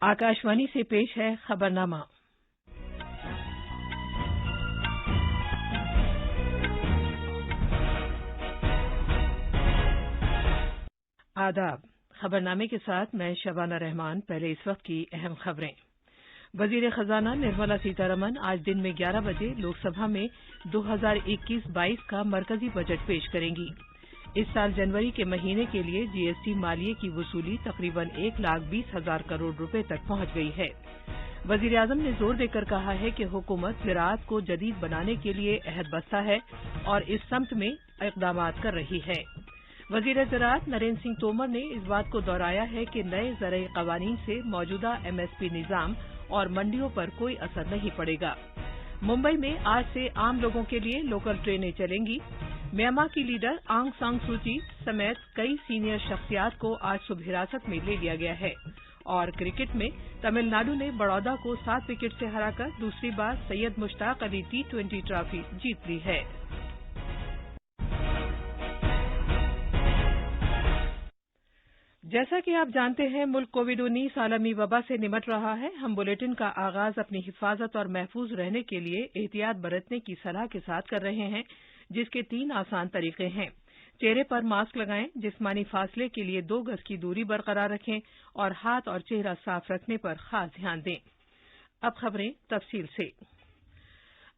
आकाशवाणी से पेश है खबरनामा। आदाब। खबरनामे के साथ मैं शबाना रहमान। पहले इस वक्त की अहम खबरें। वजीर खजाना निर्मला सीतारमण आज दिन में 11 बजे लोकसभा में 2021-22 का मरकजी बजट पेश करेंगी। इस साल जनवरी के महीने के लिए जीएसटी मालिये की वसूली तकरीबन 1,20,000 करोड़ रुपए तक पहुंच गई है। वजीर आजम ने जोर देकर कहा है कि हुकूमत ज़राअत को जदीद बनाने के लिए अहद बस्ता है और इस सम्त में इक़दाम कर रही है। वजीर ज़राअत नरेंद्र सिंह तोमर ने इस बात को दोहराया है कि नए ज़रई क़वानीन से मौजूदा एमएसपी निज़ाम और मंडियों पर कोई असर नहीं पड़ेगा। मुंबई में आज से आम लोगों के लिए लोकल ट्रेनें चलेंगी। म्यांमार की लीडर आंग सान सू की समेत कई सीनियर शख्सियात को आज सुबह हिरासत में ले लिया गया है। और क्रिकेट में तमिलनाडु ने बड़ौदा को 7 विकेट से हराकर दूसरी बार सैयद मुश्ताक अली T20 ट्रॉफी जीत ली है। जैसा कि आप जानते हैं, मुल्क कोविड-19 आलमी वबा से निमट रहा है। हम बुलेटिन का आगाज अपनी हिफाजत और महफूज रहने के लिए एहतियात बरतने की सलाह के साथ कर रहे हैं, जिसके 3 आसान तरीके हैं। चेहरे पर मास्क लगाएं, जिस्मानी फासले के लिए 2 गज की दूरी बरकरार रखें और हाथ और चेहरा साफ रखने पर खास ध्यान दें। अब खबरें तफसील से।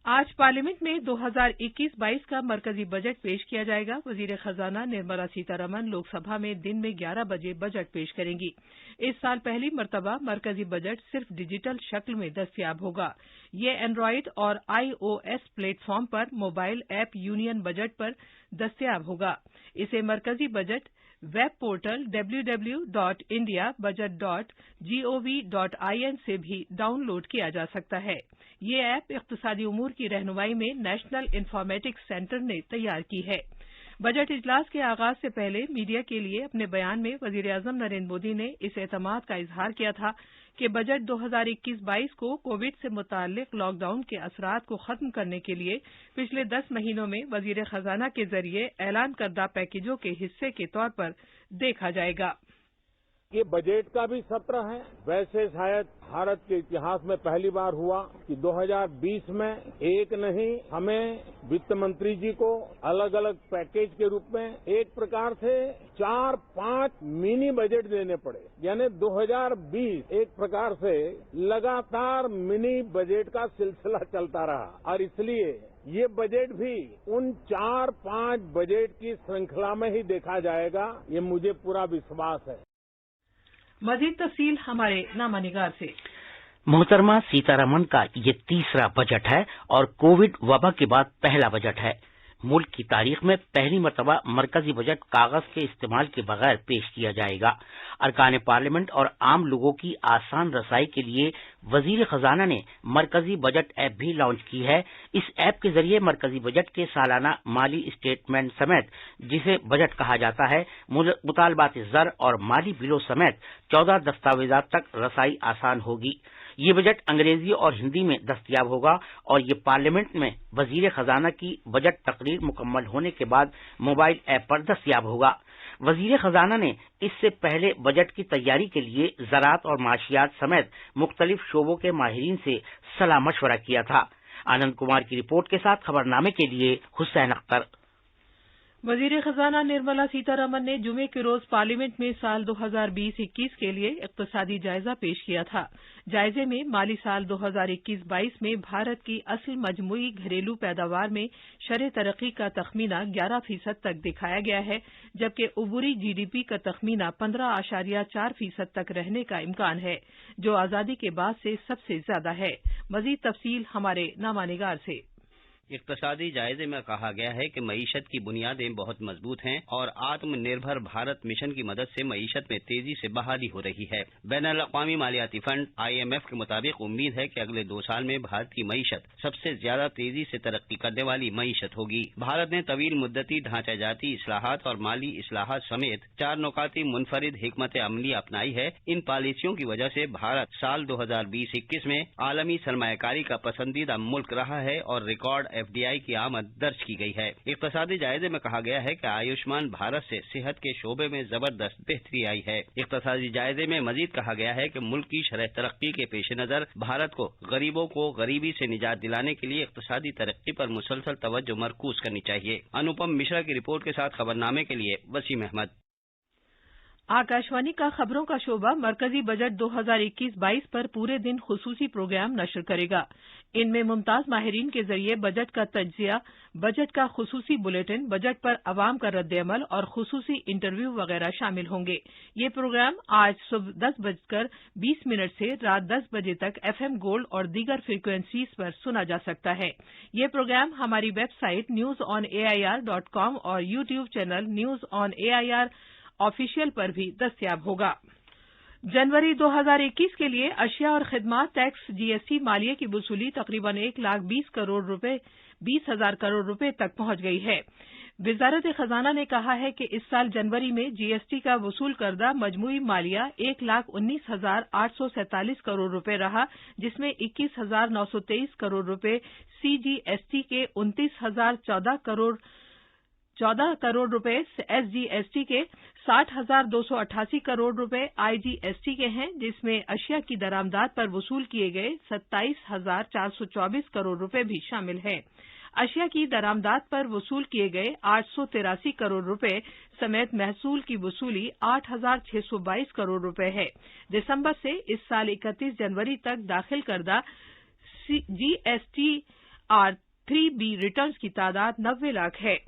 आज पार्लियामेंट में 2021-22 का मरकजी बजट पेश किया जाएगा। वजीर खजाना निर्मला सीतारमण लोकसभा में दिन में 11 बजे बजट पेश करेंगी। इस साल पहली मरतबा मरकजी बजट सिर्फ डिजिटल शक्ल में दस्तयाब होगा। ये एंड्रॉयड और iOS प्लेटफॉर्म पर मोबाइल ऐप यूनियन बजट पर दस्तयाब होगा। इसे मरकजी बजट वेब पोर्टल www.indiabudget.gov.in से भी डाउनलोड किया जा सकता है। ये ऐप इक़्तिसादी उमूर की रहनुमाई में नेशनल इन्फॉर्मेटिक्स सेंटर ने तैयार की है। बजट इजलास के आगाज से पहले मीडिया के लिए अपने बयान में वजीर आजम नरेंद्र मोदी ने इस एतमाद का इजहार किया था कि बजट 2021-22 को कोविड से मुताल्लिक लॉकडाउन के असरात को खत्म करने के लिए पिछले 10 महीनों में वजीर खजाना के जरिए ऐलान करदा पैकेजों के हिस्से के तौर पर देखा जाएगा। ये बजट का भी सत्र है। वैसे शायद भारत के इतिहास में पहली बार हुआ कि 2020 में एक नहीं, हमें वित्त मंत्री जी को अलग अलग पैकेज के रूप में एक प्रकार से 4-5 मिनी बजट देने पड़े। यानी 2020 एक प्रकार से लगातार मिनी बजट का सिलसिला चलता रहा और इसलिए ये बजट भी उन 4-5 बजट की श्रृंखला में ही देखा जाएगा, ये मुझे पूरा विश्वास है। मजीद तफसील हमारे नामानिगार से। मोहतरमा सीतारमण का ये तीसरा बजट है और कोविड वबा के बाद पहला बजट है। मुल्क की तारीख में पहली मरतबा मरकजी बजट कागज के इस्तेमाल के बगैर पेश किया जाएगा। अरकान पार्लियामेंट और आम लोगों की आसान रसाई के लिए वजीर खजाना ने मरकजी बजट ऐप भी लॉन्च की है। इस ऐप के जरिए मरकजी बजट के सालाना माली स्टेटमेंट समेत, जिसे बजट कहा जाता है, मुतालबात ज़र और माली बिलों समेत 14 दस्तावेजात तक रसाई आसान होगी। ये बजट अंग्रेजी और हिंदी में दस्तयाब होगा और ये पार्लियामेंट में वजीर खजाना की बजट तकरीर मुकम्मल होने के बाद मोबाइल ऐप पर दस्तयाब होगा। वजीर खजाना ने इससे पहले बजट की तैयारी के लिए ज़राअत और माशियात समेत मुख्तलिफ शोबों के माहिरीन से सलाह मशवरा किया था। आनंद कुमार की रिपोर्ट के साथ खबरनामे के लिए हुसैन अख्तर। वजीर खजाना निर्मला सीतारमण ने जुमे के रोज पार्लियामेंट में साल 2020-21 के लिए इक़्तिसादी जायजा पेश किया था। जायजे में माली साल 2021-22 में भारत की असल मजमूई घरेलू पैदावार में शरह तरक्की का तखमीना 11% तक दिखाया गया है, जबकि उबूरी जीडीपी का तखमीना 15.4% तक रहने का इम्कान है, जो आजादी के बाद से सबसे ज्यादा है। मजीद तफसील हमारे नामानिगार से। इक़्तिसादी जायजे में कहा गया है कि मईशत की बुनियादें बहुत मजबूत हैं और आत्मनिर्भर भारत मिशन की मदद से मईशत में तेजी से बहाली हो रही है। बैनुल अक़वामी मालियाती फंड IMF के मुताबिक उम्मीद है कि अगले 2 साल में भारत की मईशत सबसे ज्यादा तेजी से तरक्की करने वाली मईशत होगी। भारत ने तवील मुद्दती ढांचाजाती इस्लाहात और माली इस्लाहात समेत 4 नुकाती मुनफरिद हिकमत अमली अपनाई है। इन पॉलिसियों की वजह से भारत साल 2020-21 में आलमी सरमायाकारी का पसंदीदा मुल्क रहा है और रिकॉर्ड FDI की आमद दर्ज की गई है। इक्तसादी जायजे में कहा गया है कि आयुष्मान भारत से सेहत के शोबे में जबरदस्त बेहतरी आई है। इक्तसादी जायजे में मजीद कहा गया है कि मुल्क की शरह तरक्की के पेश नजर भारत को गरीबों को गरीबी से निजात दिलाने के लिए इक्तसादी तरक्की पर मुसलसल तवज्जो मरकूज करनी चाहिए। अनुपम मिश्रा की रिपोर्ट के साथ खबरनामे के लिए वसीम अहमद। आकाशवाणी का खबरों का शोबा मरकजी बजट 2021-22 पर पूरे दिन खुसूसी प्रोग्राम नशर करेगा। इनमें मुमताज माहिरीन के जरिए बजट का तज्जिया, बजट का खुसूसी बुलेटिन, बजट पर अवाम का रद्द-ए-अमल और खुसूसी इंटरव्यू वगैरह शामिल होंगे। ये प्रोग्राम आज सुबह 10:20 से रात 10 बजे तक FM गोल्ड और दीगर फ्रीक्वेंसीज पर सुना जा सकता है। ये प्रोग्राम हमारी वेबसाइट newsonair.com और YouTube channel news on AIR official पर भी दस्तयाब होगा। जनवरी 2021 के लिए अशिया और खिदमात टैक्स GST मालिये की वसूली तकरीबन 1,20,हजार करोड़ रुपए तक पहुंच गई है। वजारत खजाना ने कहा है कि इस साल जनवरी में GST का वसूल करदा मजमूई मालिया 1,19,847 करोड़ रुपए रहा, जिसमें 21,923 करोड़ रुपए CGST के 29,014 करोड़ रुपए SGST के 60,288 करोड़ रुपए IGST के हैं, जिसमें अशिया की दरामदात पर वसूल किए गए 27,424 करोड़ रुपए भी शामिल हैं। अशिया की दरामदात पर वसूल किए गए 883 करोड़ रुपए समेत महसूल की वसूली 8,622 करोड़ रुपए है। दिसंबर से इस साल 31 जनवरी तक दाखिल करदा GSTR 3B रिटर्न्स की तादाद 90 लाख है।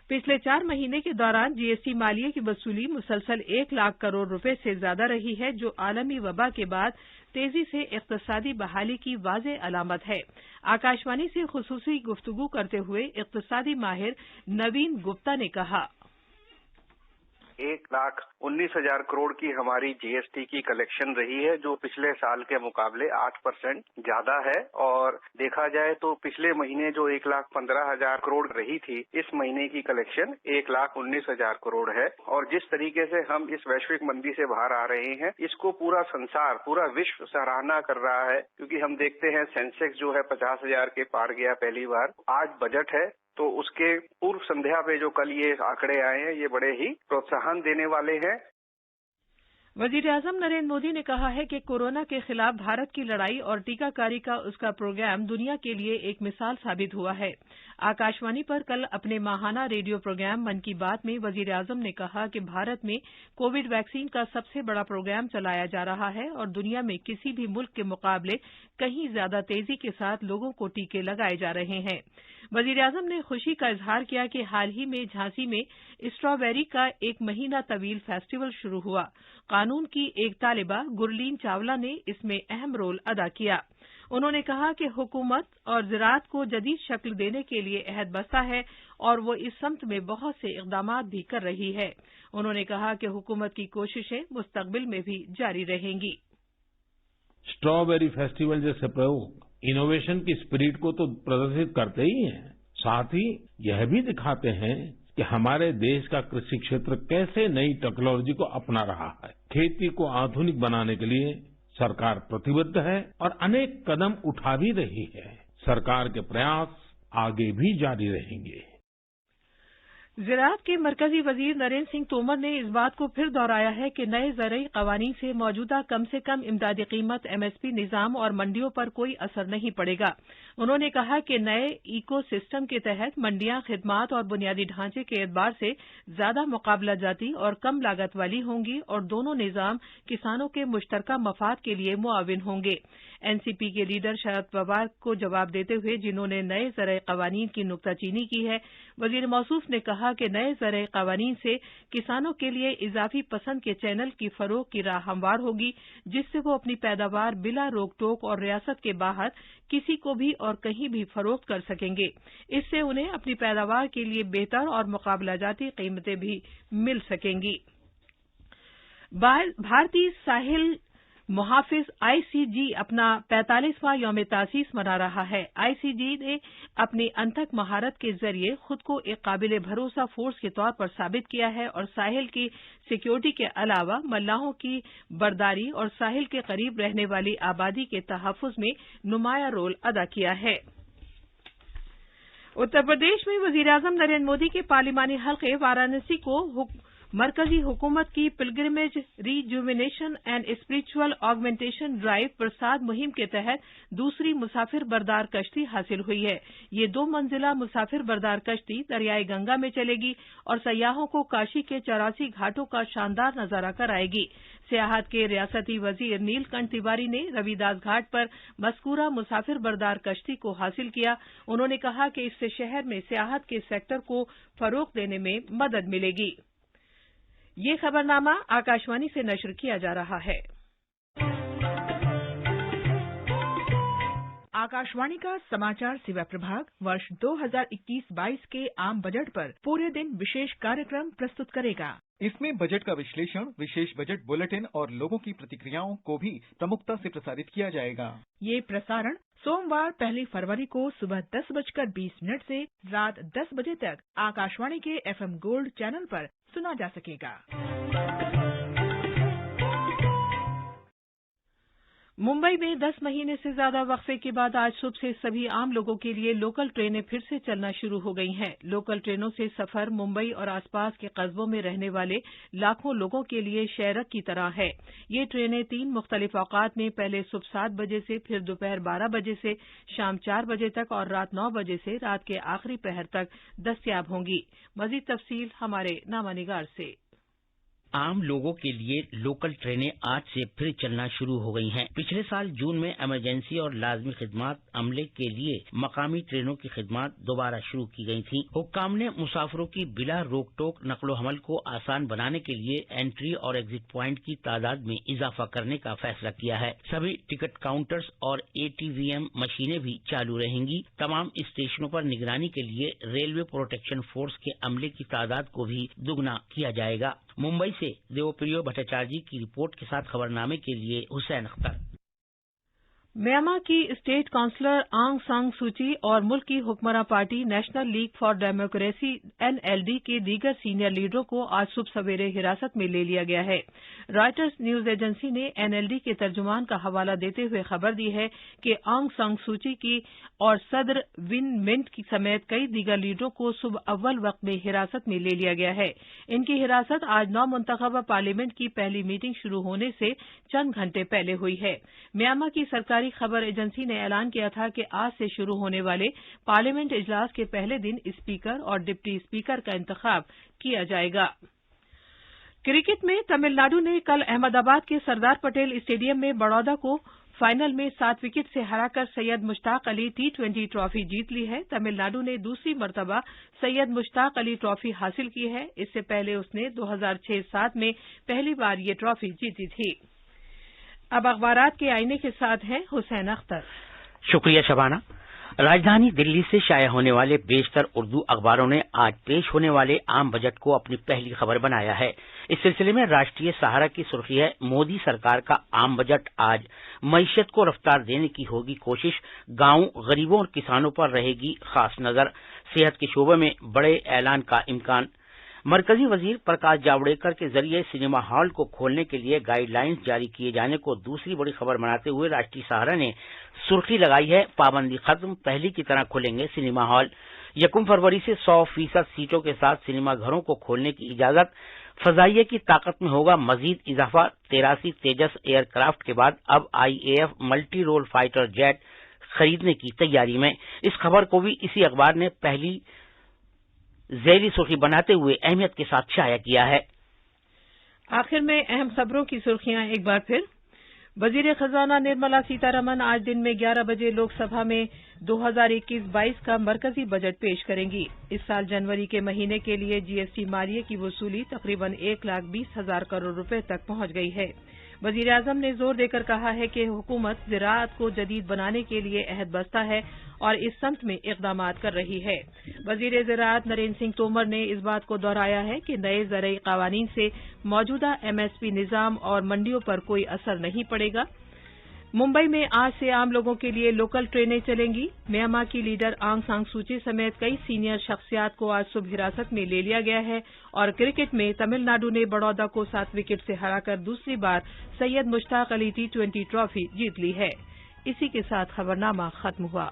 पिछले 4 महीने के दौरान GST मालिये की वसूली मुसलसल 1 लाख करोड़ रुपए से ज्यादा रही है, जो आलमी वबा के बाद तेजी से इक्तसादी बहाली की वाज़ेह अलामत है। आकाशवाणी से खुसूसी गुफ्तगू करते हुए इक्तसादी माहिर नवीन गुप्ता ने कहा, 1,19,000 करोड़ की हमारी GST की कलेक्शन रही है, जो पिछले साल के मुकाबले 8% ज्यादा है। और देखा जाए तो पिछले महीने जो 1,15,000 करोड़ रही थी, इस महीने की कलेक्शन 1,19,000 करोड़ है। और जिस तरीके से हम इस वैश्विक मंदी से बाहर आ रहे हैं, इसको पूरा संसार, पूरा विश्व सराहना कर रहा है, क्योंकि हम देखते हैं सेंसेक्स जो है 50,000 के पार गया पहली बार। आज बजट है तो उसके पूर्व संध्या पे जो कल ये आंकड़े आए हैं, ये बड़े ही प्रोत्साहन देने वाले हैं। वजीर-ए-आज़म नरेंद्र मोदी ने कहा है कि कोरोना के खिलाफ भारत की लड़ाई और टीकाकारी का उसका प्रोग्राम दुनिया के लिए एक मिसाल साबित हुआ है। आकाशवाणी पर कल अपने माहाना रेडियो प्रोग्राम मन की बात में वजीर-ए-आज़म ने कहा कि भारत में कोविड वैक्सीन का सबसे बड़ा प्रोग्राम चलाया जा रहा है और दुनिया में किसी भी मुल्क के मुकाबले कहीं ज्यादा तेजी के साथ लोगों को टीके लगाए जा रहे हैं। वजीर-ए-आज़म ने खुशी का इजहार किया कि हाल ही में झांसी में स्ट्रॉबेरी का 1 महीना तवील फेस्टिवल शुरू हुआ। कानून की एक तालिबा गुरलीन चावला ने इसमें अहम रोल अदा किया। उन्होंने कहा कि हुकूमत और ज़राअत को जदीद शक्ल देने के लिए अहद बस्ता है और वो इस सम्त में बहुत से इक़दामात भी कर रही है। उन्होंने कहा कि हुकूमत की कोशिशें मुस्तक़बिल में भी जारी रहेंगी। स्ट्रॉबेरी फेस्टिवल जैसे प्रयोग इनोवेशन की स्पिरिट को तो प्रदर्शित करते ही हैं, साथ ही यह भी दिखाते हैं कि हमारे देश का कृषि क्षेत्र कैसे नई टेक्नोलॉजी को अपना रहा है। खेती को आधुनिक बनाने के लिए सरकार प्रतिबद्ध है और अनेक कदम उठा भी रही है। सरकार के प्रयास आगे भी जारी रहेंगे। ज़राअत के मरकजी वजीर नरेंद्र सिंह तोमर ने इस बात को फिर दोहराया है कि नए ज़रई क़वानीन से मौजूदा कम से कम इमदादी कीमत MSP निज़ाम और मंडियों पर कोई असर नहीं पड़ेगा। उन्होंने कहा कि नए इको सिस्टम के तहत मंडियां खिदमात और बुनियादी ढांचे के एतबार से ज्यादा मुकाबला जाती और कम लागत वाली होंगी और दोनों निज़ाम किसानों के मुश्तरका मफाद के लिए मुआविन होंगे। NCP के लीडर शरद पवार को जवाब देते हुए, जिन्होंने नए ज़रई क़वानीन की नुक्ताचीनी की है, वज़ीर मौसूफ ने कहा कि नए ज़रई क़वानीन से किसानों के लिए इजाफी पसंद के चैनल की फरोग की राह हमवार होगी, जिससे वो अपनी पैदावार बिला रोक टोक और रियासत के बाहर किसी को भी और कहीं भी फरोख्त कर सकेंगे। इससे उन्हें अपनी पैदावार के लिए बेहतर और मुकाबलाजाती कीमतें भी मिल सकेंगी। भारतीय साहिल मुहाफिज ICG अपना 45वां यौम तासीस मना रहा है। ICG ने अपनी अंतक महारत के जरिए खुद को एक काबिल भरोसा फोर्स के तौर पर साबित किया है और साहिल की सिक्योरिटी के अलावा मल्लाहों की बर्दारी और साहिल के करीब रहने वाली आबादी के तहफ़्फ़ुज़ में नुमाया रोल अदा किया है। उत्तर प्रदेश में वजीर-ए-आजम नरेंद्र मोदी के पार्लिमानी हल्के वाराणसी को मरकजी हुकूमत की pilgrimage rejuvenation and spiritual augmentation drive Prasad मुहिम के तहत दूसरी मुसाफिर बरदार कश्ती हासिल हुई है। ये 2 मंजिला मुसाफिर बरदार कश्ती दरियाई गंगा में चलेगी और सयाहों को काशी के 84 घाटों का शानदार नजारा कराएगी। सियाहत के रियासती वजीर नीलकंठ तिवारी ने रविदास घाट पर मस्कूरा मुसाफिर बरदार कश्ती को हासिल किया। उन्होंने कहा कि इससे शहर में सियाहत के सेक्टर को फरोग देने में मदद मिलेगी। ये खबरनामा आकाशवाणी से नश्र किया जा रहा है। आकाशवाणी का समाचार सेवा प्रभाग वर्ष 2021-22 के आम बजट पर पूरे दिन विशेष कार्यक्रम प्रस्तुत करेगा। इसमें बजट का विश्लेषण, विशेष बजट बुलेटिन और लोगों की प्रतिक्रियाओं को भी प्रमुखता से प्रसारित किया जाएगा। ये प्रसारण सोमवार 1 फरवरी को सुबह 10:20 से रात 10 बजे तक आकाशवाणी के FM गोल्ड चैनल पर सुना जा सकेगा। मुंबई में 10 महीने से ज्यादा वक्फे के बाद आज सुबह से सभी आम लोगों के लिए लोकल ट्रेनें फिर से चलना शुरू हो गई हैं। लोकल ट्रेनों से सफर मुंबई और आसपास के कस्बों में रहने वाले लाखों लोगों के लिए शहरक की तरह है। ये ट्रेनें 3 मुख्तलिफ औकात में पहले सुबह 7 बजे से, फिर दोपहर 12 बजे से शाम 4 बजे तक और रात 9 बजे से रात के आखिरी पहर तक दस्तयाब होंगी। मजीद तफसील हमारे नामानिगार से। आम लोगों के लिए लोकल ट्रेनें आज से फिर चलना शुरू हो गई हैं। पिछले साल जून में इमरजेंसी और लाजमी खिदमात अमले के लिए मकामी ट्रेनों की खिदमत दोबारा शुरू की गई थी। हुक्काम ने मुसाफिरों की बिला रोक टोक नकलो हमल को आसान बनाने के लिए एंट्री और एग्जिट प्वाइंट की तादाद में इजाफा करने का फैसला किया है। सभी टिकट काउंटर्स और ATVM मशीनें भी चालू रहेंगी। तमाम स्टेशनों पर निगरानी के लिए रेलवे प्रोटेक्शन फोर्स के अमले की तादाद को भी दुगना किया जाएगा। मुंबई से देवप्रियो भट्टाचार्य की रिपोर्ट के साथ खबरनामे के लिए हुसैन अख्तर। म्यांमार की state counsellor Aung San Suu Kyi और मुल्क की हुक्मरां party National League for Democracy NLD के दीगर सीनियर लीडरों को आज सुबह सवेरे हिरासत में ले लिया गया है। रॉयटर्स न्यूज एजेंसी ने NLD के तर्जुमान का हवाला देते हुए खबर दी है कि आंग सान सूची की और सदर विन मिंट की समेत कई दीगर लीडरों को सुबह अव्वल वक्त में हिरासत में ले लिया गया है। इनकी हिरासत आज नौ मुंतखबा पार्लियामेंट की पहली मीटिंग शुरू होने से चंद घंटे पहले हुई है। म्यांमार की सरकारी खबर एजेंसी ने ऐलान किया था कि आज से शुरू होने वाले पार्लियामेंट इजलास के पहले दिन स्पीकर और डिप्टी स्पीकर का इंतखाब किया जाएगा। क्रिकेट में तमिलनाडु ने कल अहमदाबाद के सरदार पटेल स्टेडियम में बड़ौदा को फाइनल में 7 विकेट से हराकर सैयद मुश्ताक अली T20 ट्रॉफी जीत ली है। तमिलनाडु ने दूसरी मर्तबा सैयद मुश्ताक अली ट्रॉफी हासिल की है। इससे पहले उसने 2006-07 में पहली बार ये ट्रॉफी जीती थी। अब अखबारात के आईने के साथ हैं हुसैन अख्तर। शुक्रिया शबाना। राजधानी दिल्ली से शाया होने वाले बेशतर उर्दू अखबारों ने आज पेश होने वाले आम बजट को अपनी पहली खबर बनाया है। इस सिलसिले में राष्ट्रीय सहारा की सुर्खी है, मोदी सरकार का आम बजट आज मईशत को रफ्तार देने की होगी कोशिश, गांव गरीबों और किसानों पर रहेगी खास नजर, सेहत के शोबे में बड़े ऐलान का इम्कान। मरकजी वजीर प्रकाश जावड़ेकर के जरिए सिनेमा हॉल को खोलने के लिए गाइडलाइंस जारी किए जाने को दूसरी बड़ी खबर बनाते हुए राष्ट्रीय सहारा ने सुर्खी लगाई है, पाबंदी खत्म, पहले की तरह खुलेंगे सिनेमा हॉल। 1 फरवरी से 100% सीटों के साथ सिनेमा घरों को खोलने की इजाजत। फजाइये की ताकत में होगा मजीद इजाफा। 83 तेजस एयरक्राफ्ट के बाद अब IAF multi role fighter jet खरीदने की तैयारी में। इस खबर को भी इसी अखबार ने पहली ज़ैली सुर्खी बनाते हुए अहमियत के साथ शाया किया है। आखिर में अहम खबरों की सुर्खियां एक बार फिर। वजीर खजाना निर्मला सीतारमण आज दिन में 11 बजे लोकसभा में 2021-22 का मरकजी बजट पेश करेंगी। इस साल जनवरी के महीने के लिए GST मालिये की वसूली तकरीबन 1,20,000 करोड़ रुपए तक पहुंच गई है। वजीर आजम ने जोर देकर कहा है कि हुकूमत ज़राअत को जदीद बनाने के लिए अहद बस्ता है और इस सम्त में इक़दामात कर रही है। वजीर ज़राअत नरेंद्र सिंह तोमर ने इस बात को दोहराया है कि नए ज़रई क़वानीन से मौजूदा MSP निज़ाम और मंडियों पर कोई असर नहीं पड़ेगा। मुंबई में आज से आम लोगों के लिए लोकल ट्रेनें चलेंगी। म्यांमार की लीडर आंग सान सूची समेत कई सीनियर शख्सियात को आज सुबह हिरासत में ले लिया गया है। और क्रिकेट में तमिलनाडु ने बड़ौदा को 7 विकेट से हराकर दूसरी बार सैयद मुश्ताक अली T20 ट्रॉफी जीत ली है। इसी के साथ खबरनामा खत्म हुआ।